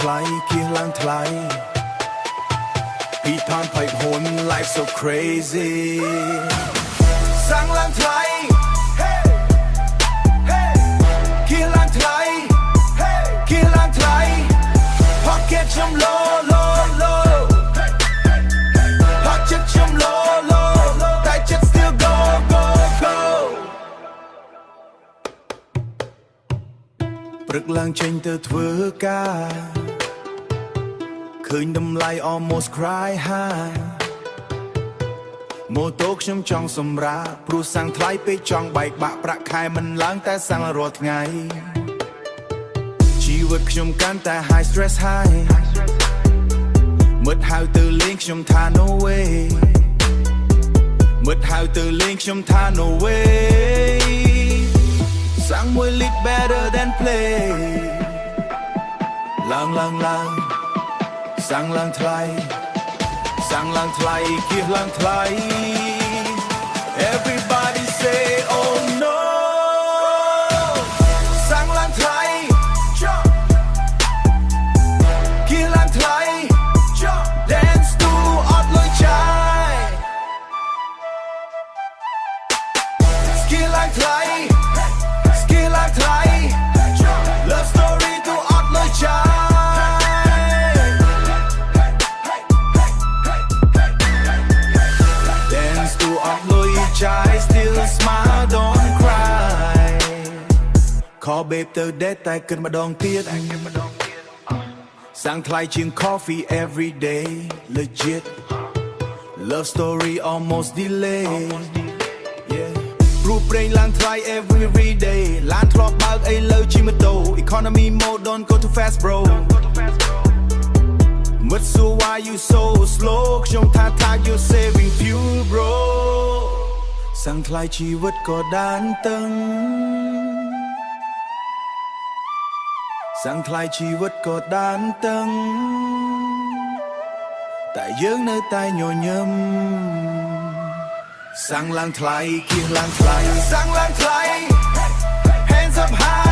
ថ្លៃគៀសឡើងថ្លៃពីឋានភ័យហ៊ុន life so crazy សាំងឡើងថ្លៃ hey hey គៀសឡើងថ្លៃ hey គៀសឡើងថ្លៃ pocket ខ្ញុំ low low low pocket ខ្ញុំ low low low តែចិត្ត still go go go ព្រឹកឡើងចេញទៅធ្វើការឃើញតម្លៃ almost cry high ម៉ូតូខ្ញុំចង់សម្រាកព្រោះសាំងថ្លៃពេកចង់បែកបាក់ប្រាក់ខែមិនឡើងតែសាំងរាល់ថ្ងៃជីវិតខ្ញុំកាន់តែ high stress high មិត្តហៅទៅលេងខ្ញុំថា no way មិត្តហៅទៅលេងខ្ញុំថា no way សាំងមួយ lit better than play ឡើងសាំងឡើងថ្លៃសាំងឡើងថ្លៃគៀសឡើងថ្លៃ Everybody say oh no សាំងឡើងថ្លៃគៀសឡើងថ្លៃ Dance to អត់លុយចាយ Skill ឡើងថ្លៃ Skill ឡើងថ្លៃ Love story to អត់លុយចាយStill smile don't cry Call babe ទៅ date តែគិតម្ដងទៀតសាំងថ្លៃជាង coffee every day legit love story almost delay yeah ព្រោះប្រេងឡើងថ្លៃ every day ឡានធ្លាប់បើកអីលើជិះម៉ូតូ economy mode don't go too fast bro មិត្តសួរ why you so slow ខ្ញុំថា you saving fuel broសាំងថ្លៃជីវិតក៏ដានតឹងសាំងថ្លៃជីវិតក៏ដានតឹងតែយើងនៅតែញញឹមសាំងឡើងថ្លៃគៀសឡើងថ្លៃសាំងឡើងថ្លៃ hands up high